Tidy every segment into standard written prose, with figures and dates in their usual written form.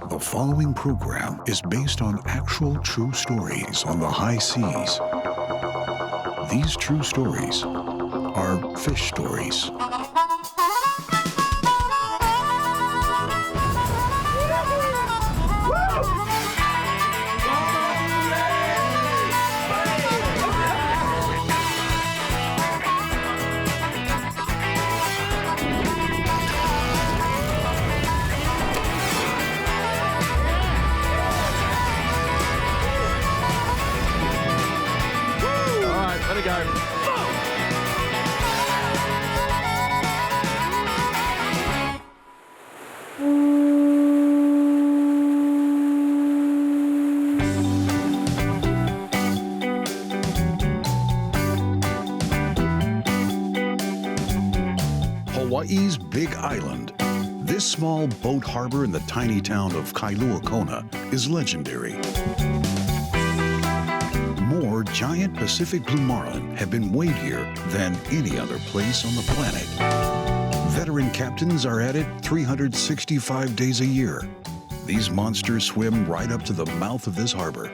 The following program is based on actual true stories on the high seas. These true stories are fish stories. Let it go. Hawaii's Big Island. This small boat harbor in the tiny town of Kailua Kona is legendary. More giant Pacific blue marlin have been weighed here than any other place on the planet. Veteran captains are at it 365 days a year. These monsters swim right up to the mouth of this harbor.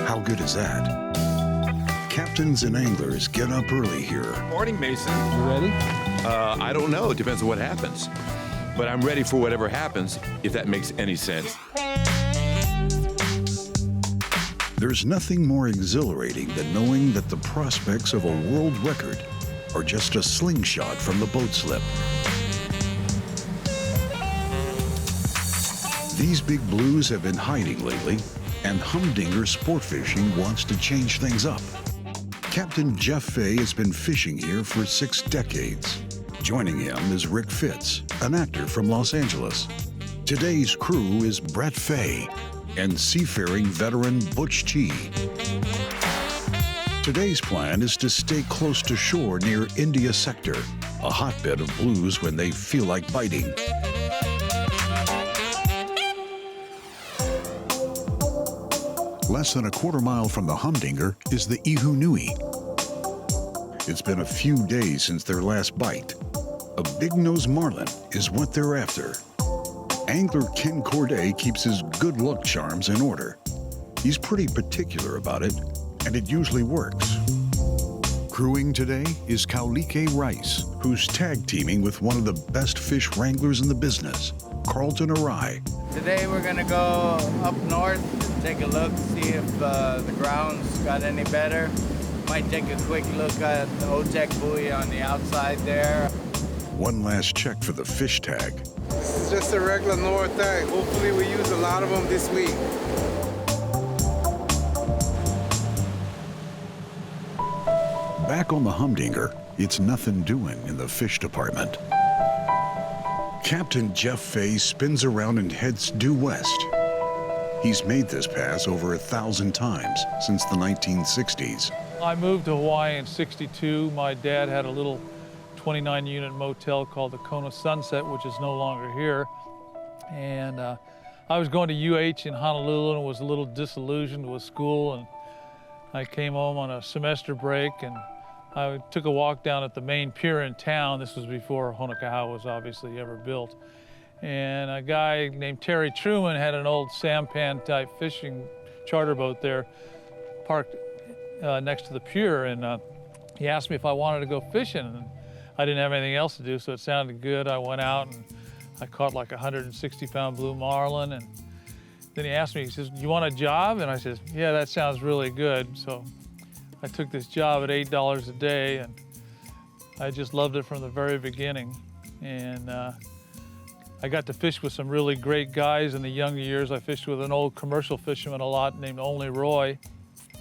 How good is that? Captains and anglers get up early here. Morning, Mason. You ready? I don't know. It depends on what happens. But I'm ready for whatever happens, if that makes any sense. There's nothing more exhilarating than knowing that the prospects of a world record are just a slingshot from the boat slip. These big blues have been hiding lately, and Humdinger Sport Fishing wants to change things up. Captain Jeff Fay has been fishing here for 6 decades. Joining him is Rick Fitz, an actor from Los Angeles. Today's crew is Brett Fay and seafaring veteran Butch Chi. Today's plan is to stay close to shore near India Sector, a hotbed of blues when they feel like biting. Less than a quarter-mile from the Humdinger is the Ihu Nui. It's been a few days since their last bite. A big-nosed marlin is what they're after. Angler Ken Corday keeps his good luck charms in order. He's pretty particular about it, and it usually works. Crewing today is Kaulike Rice, who's tag teaming with one of the best fish wranglers in the business, Carlton Arai. Today we're gonna go up north, take a look, see if the ground's got any better. Might take a quick look at the OTEC buoy on the outside there. One last check for the fish tag. It's just a regular North tag. Hopefully we use a lot of them this week. Back on the Humdinger, it's nothing doing in the fish department. Captain Jeff Fay spins around and heads due west. He's made this pass over 1,000 times since the 1960s. I moved to Hawaii in '62. My dad had a little 29-unit motel called the Kona Sunset, which is no longer here. And I was going to UH in Honolulu and was a little disillusioned with school. And I came home on a semester break and I took a walk down at the main pier in town. This was before Honokaha was obviously ever built. And a guy named Terry Truman had an old sampan type fishing charter boat there parked next to the pier. And he asked me if I wanted to go fishing. And I didn't have anything else to do, so it sounded good. I went out and I caught like a 160-pound blue marlin. And then he asked me, he says, "You want a job?" And I said, "Yeah, that sounds really good." So I took this job at $8 a day, and I just loved it from the very beginning. And I got to fish with some really great guys in the younger years. I fished with an old commercial fisherman a lot named Only Roy,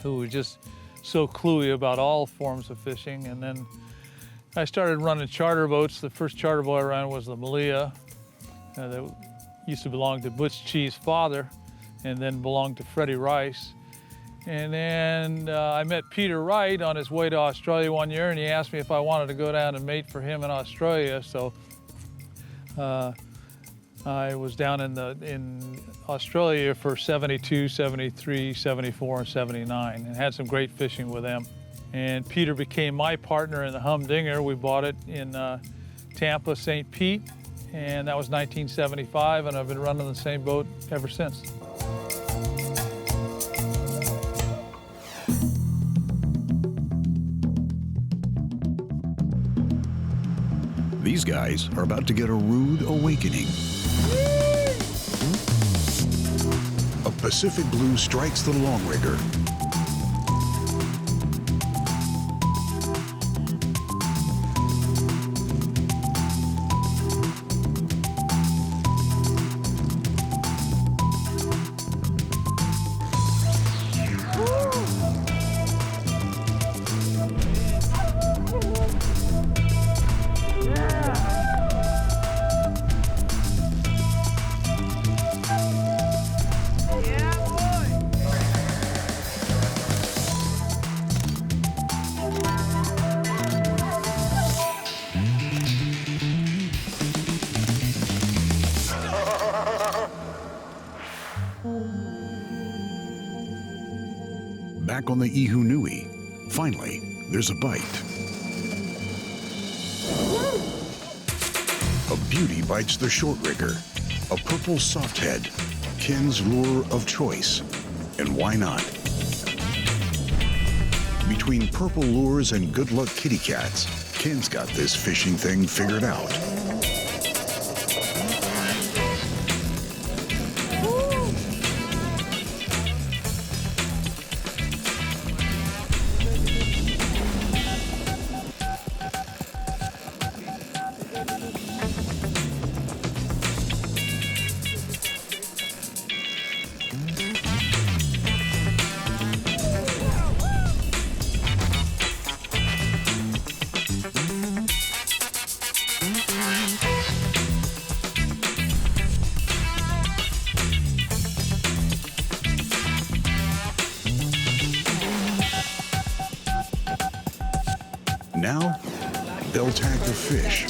who was just so cluey about all forms of fishing. And then I started running charter boats. The first charter boat I ran was the Malia that used to belong to Butch Chi's father and then belonged to Freddie Rice. And then I met Peter Wright on his way to Australia one year, and he asked me if I wanted to go down and mate for him in Australia. So I was down in Australia for 72, 73, 74, and 79, and had some great fishing with them. And Peter became my partner in the Humdinger. We bought it in Tampa, St. Pete, and that was 1975, and I've been running the same boat ever since. These guys are about to get a rude awakening. A Pacific blue strikes the long rigger. Back on the Ihu Nui, finally, there's a bite. A beauty bites the short rigger, a purple softhead, Ken's lure of choice. And why not? Between purple lures and good luck kitty cats, Ken's got this fishing thing figured out. Now, they'll tag the fish.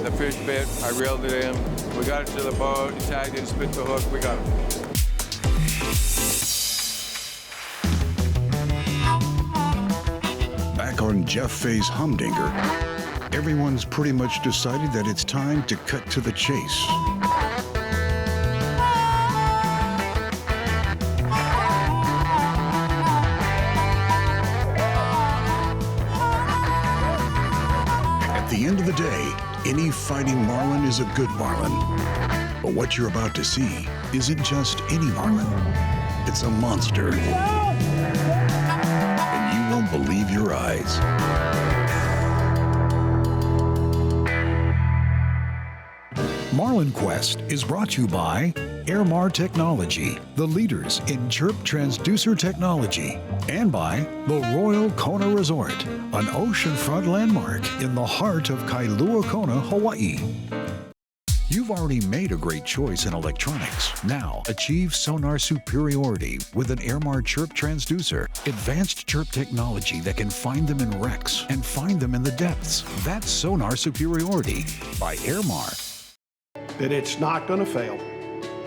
The fish bit, I reeled it in. We got it to the boat, he tagged it, spit the hook, we got it. Back on Jeff Fay's humdinger, everyone's pretty much decided that it's time to cut to the chase. At the end of the day, any fighting marlin is a good marlin. But what you're about to see isn't just any marlin. It's a monster. And you won't believe your eyes. Marlin Quest is brought to you by Airmar Technology, the leaders in chirp transducer technology, and by the Royal Kona Resort, an oceanfront landmark in the heart of Kailua Kona, Hawaii. You've already made a great choice in electronics. Now, achieve sonar superiority with an Airmar chirp transducer, advanced chirp technology that can find them in wrecks and find them in the depths. That's sonar superiority by Airmar. That it's not going to fail.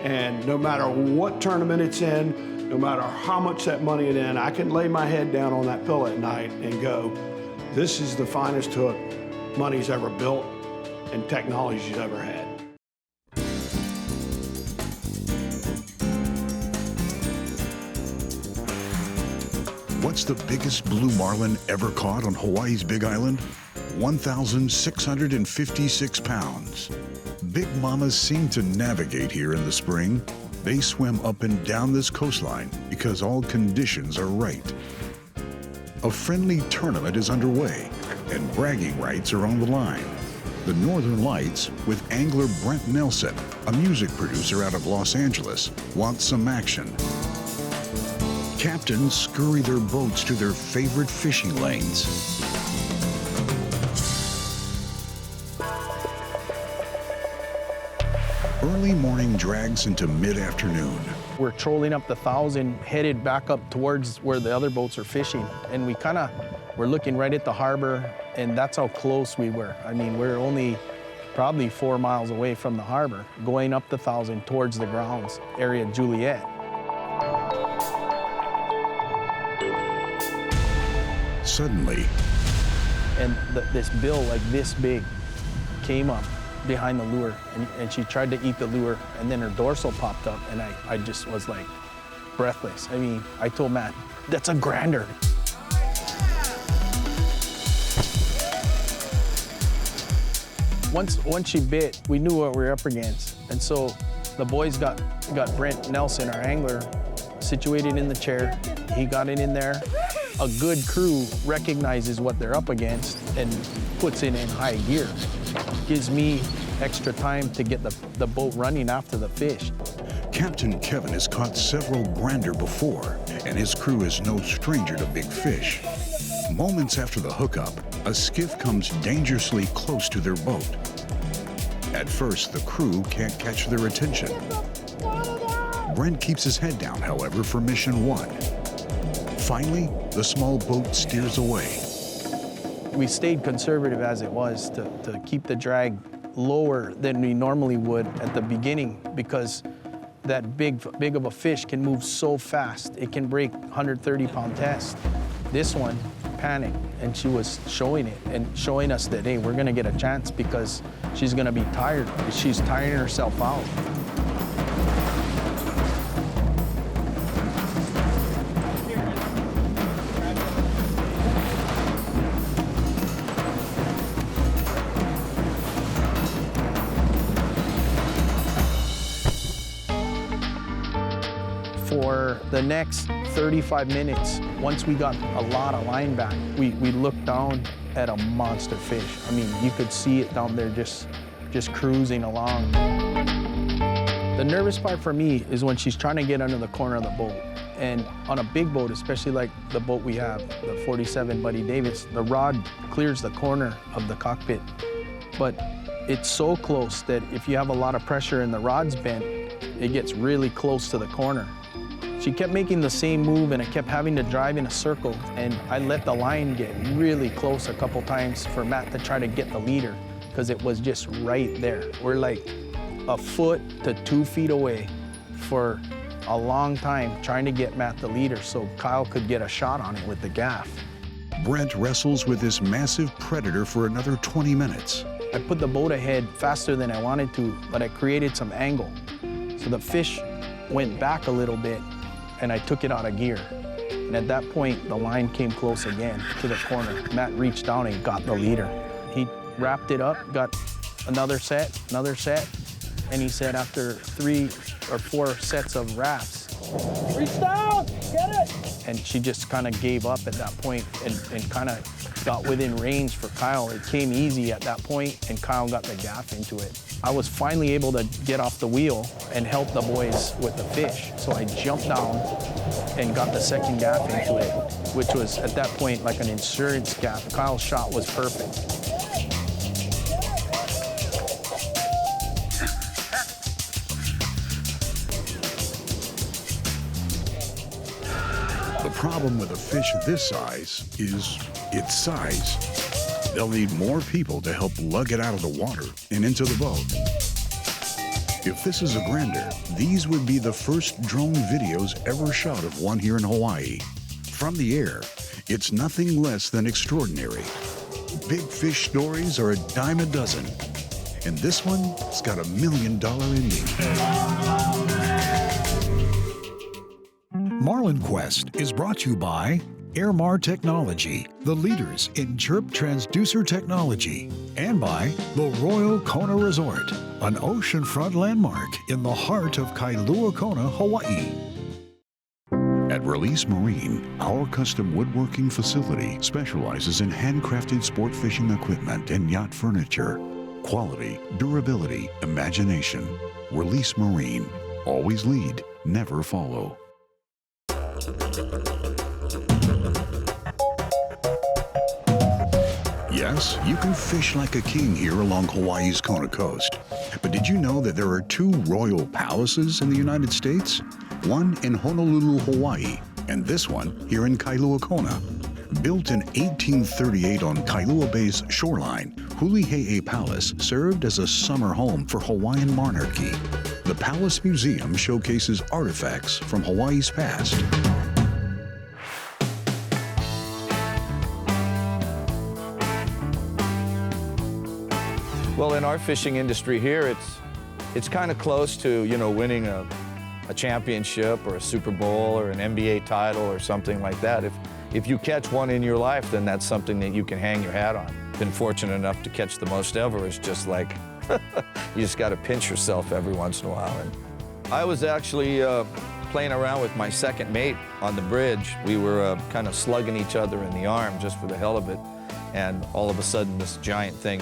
And no matter what tournament it's in, no matter how much that money is in, I can lay my head down on that pillow at night and go, this is the finest hook money's ever built and technology's ever had. What's the biggest blue marlin ever caught on Hawaii's Big Island? 1,656 pounds. Big mamas seem to navigate here in the spring. They swim up and down this coastline because all conditions are right. A friendly tournament is underway, and bragging rights are on the line. The Northern Lights, with angler Brent Nelson, a music producer out of Los Angeles, wants some action. Captains scurry their boats to their favorite fishing lanes. Early morning drags into mid-afternoon. We're trolling up the 1,000, headed back up towards where the other boats are fishing. And we're looking right at the harbor, and that's how close we were. I mean, we're only probably 4 miles away from the harbor, going up the 1,000 towards the grounds, area Juliet. Suddenly, And this bill like this big came up behind the lure, and she tried to eat the lure, and then her dorsal popped up, and I just was like breathless. I mean, I told Matt, that's a grander. Once she bit, we knew what we were up against, and so the boys got Brent Nelson, our angler, situated in the chair. He got it in there. A good crew recognizes what they're up against and puts it in high gear. Gives me extra time to get the boat running after the fish. Captain Kevin has caught several grander before, and his crew is no stranger to big fish. Moments after the hookup, a skiff comes dangerously close to their boat. At first, the crew can't catch their attention. Brent keeps his head down, however, for mission 1. Finally, the small boat steers away. We stayed conservative as it was to keep the drag lower than we normally would at the beginning, because that big of a fish can move so fast. It can break 130-pound test. This one panicked, and she was showing it and showing us that, hey, we're gonna get a chance because she's gonna be tired. She's tiring herself out. For the next 35 minutes, once we got a lot of line back, we looked down at a monster fish. I mean, you could see it down there just cruising along. The nervous part for me is when she's trying to get under the corner of the boat. And on a big boat, especially like the boat we have, the 47 Buddy Davis, the rod clears the corner of the cockpit. But it's so close that if you have a lot of pressure and the rod's bent, it gets really close to the corner. She kept making the same move, and I kept having to drive in a circle, and I let the line get really close a couple times for Matt to try to get the leader, because it was just right there. We're like a foot to 2 feet away for a long time trying to get Matt the leader so Kyle could get a shot on it with the gaff. Brent wrestles with this massive predator for another 20 minutes. I put the boat ahead faster than I wanted to, but I created some angle. So the fish went back a little bit, and I took it out of gear. And at that point, the line came close again to the corner. Matt reached down and got the leader. He wrapped it up, got another set, and he said after 3 or 4 sets of wraps, reach down, get it! And she just kind of gave up at that point and kind of got within range for Kyle. It came easy at that point, and Kyle got the gaff into it. I was finally able to get off the wheel and help the boys with the fish. So I jumped down and got the second gaff into it, which was at that point like an insurance gaff. Kyle's shot was perfect. The problem with a fish this size is its size. They'll need more people to help lug it out of the water and into the boat. If this is a grander, these would be the first drone videos ever shot of one here in Hawaii. From the air, it's nothing less than extraordinary. Big fish stories are a dime a dozen, and this one's got $1 million ending. Marlin Quest is brought to you by Airmar Technology, the leaders in chirp transducer technology, and by the Royal Kona Resort, an oceanfront landmark in the heart of Kailua Kona, Hawaii. At Release Marine, our custom woodworking facility specializes in handcrafted sport fishing equipment and yacht furniture. Quality, durability, imagination. Release Marine. Always lead, never follow. Yes, you can fish like a king here along Hawaii's Kona coast. But did you know that there are 2 royal palaces in the United States? One in Honolulu, Hawaii, and this one here in Kailua Kona. Built in 1838 on Kailua Bay's shoreline, Hulihe'e Palace served as a summer home for Hawaiian monarchy. The Palace Museum showcases artifacts from Hawaii's past. Well, in our fishing industry here, it's kind of close to, you know, winning a championship or a Super Bowl or an NBA title or something like that. If you catch one in your life, then that's something that you can hang your hat on. Been fortunate enough to catch the most ever. Is just like, you just got to pinch yourself every once in a while. And I was actually playing around with my second mate on the bridge. We were kind of slugging each other in the arm just for the hell of it. And all of a sudden, this giant thing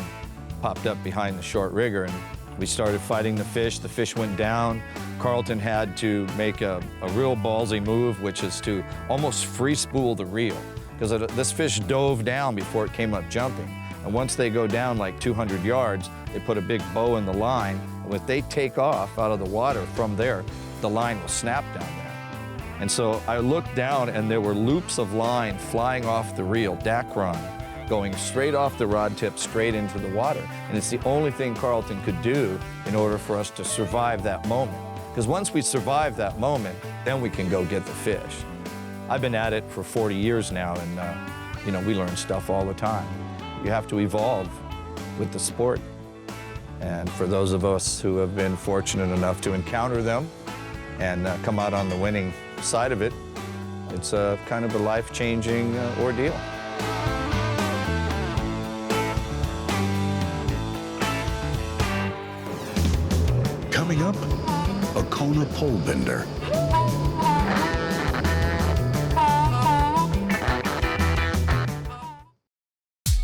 popped up behind the short rigger, and we started fighting the fish. The fish went down. Carlton had to make a real ballsy move, which is to almost free spool the reel, because this fish dove down before it came up jumping. And once they go down like 200 yards, they put a big bow in the line. And if they take off out of the water from there, the line will snap down there. And so I looked down, and there were loops of line flying off the reel, dacron, going straight off the rod tip, straight into the water. And it's the only thing Carlton could do in order for us to survive that moment. Because once we survive that moment, then we can go get the fish. I've been at it for 40 years now, and you know, we learn stuff all the time. You have to evolve with the sport. And for those of us who have been fortunate enough to encounter them and come out on the winning side of it, it's kind of a life-changing ordeal. Coming up, a Kona pole bender.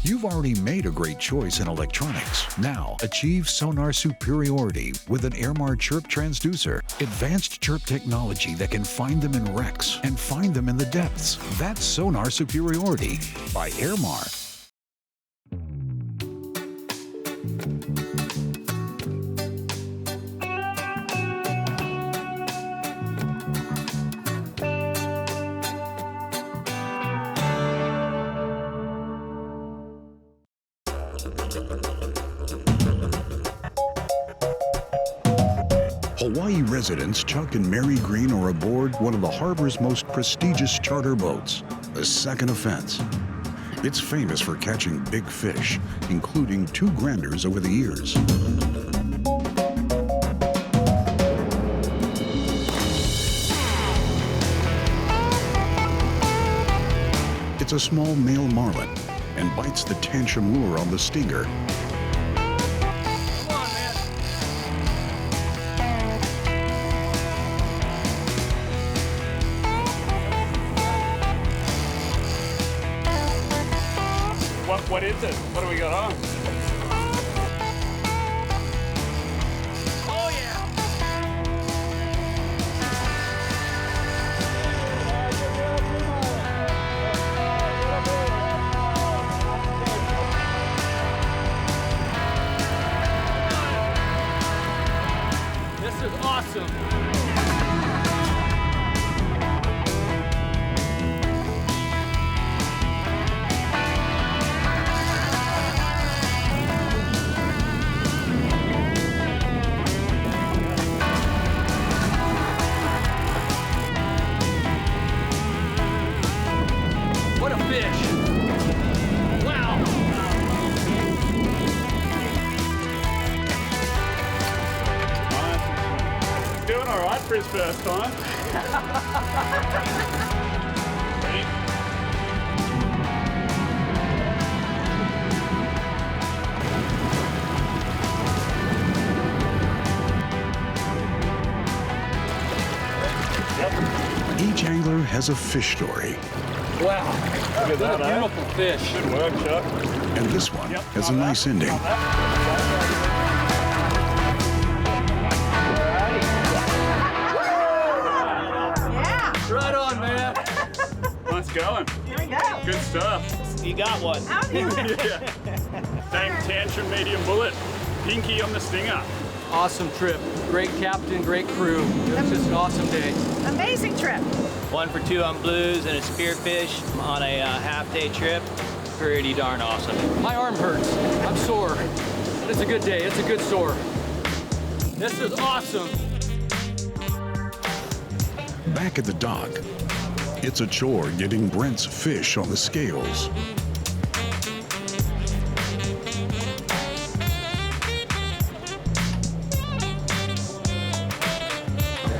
You've already made a great choice in electronics. Now, achieve sonar superiority with an Airmar chirp transducer. Advanced chirp technology that can find them in wrecks and find them in the depths. That's sonar superiority by Airmar. Hawaii residents Chuck and Mary Green are aboard one of the harbor's most prestigious charter boats, the Second Offense. It's famous for catching big fish, including 2 granders over the years. It's a small male marlin and bites the tantrum lure on the stinger. What is it? What do we got on? Oh, yeah! This is awesome. What a fish! Wow! Doing all right for his first time. Each angler has a fish story, Wow! Look at that, beautiful fish. Good work, Chuck. and this one has a nice ending. Right on, man. Nice going. Here we go. Good stuff. You got one. Yeah. Thank Tantrum Medium Bullet. Pinky on the stinger. Awesome trip. Great captain, great crew. It was just an awesome day. Amazing trip. 1 for 2 on blues and a spearfish on a half-day trip. pretty darn awesome. My arm hurts. I'm sore. But it's a good day. It's a good sore. This is awesome. Back at the dock, it's a chore getting Brent's fish on the scales.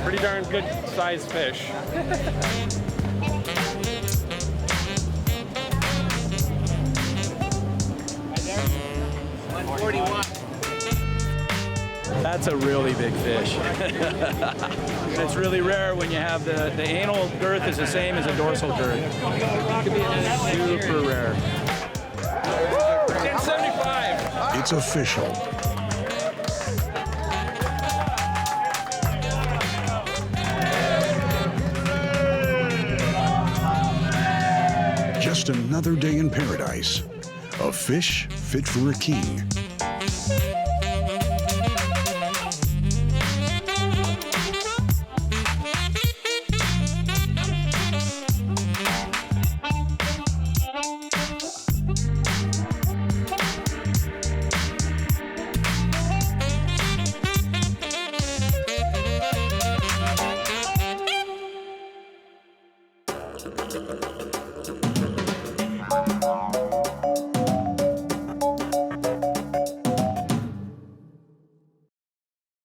Pretty darn good sized fish. 141. That's a really big fish. It's really rare when you have the anal girth is the same as a dorsal girth. Super rare. 1075. It's official. Just another day in paradise. A fish fit for a king.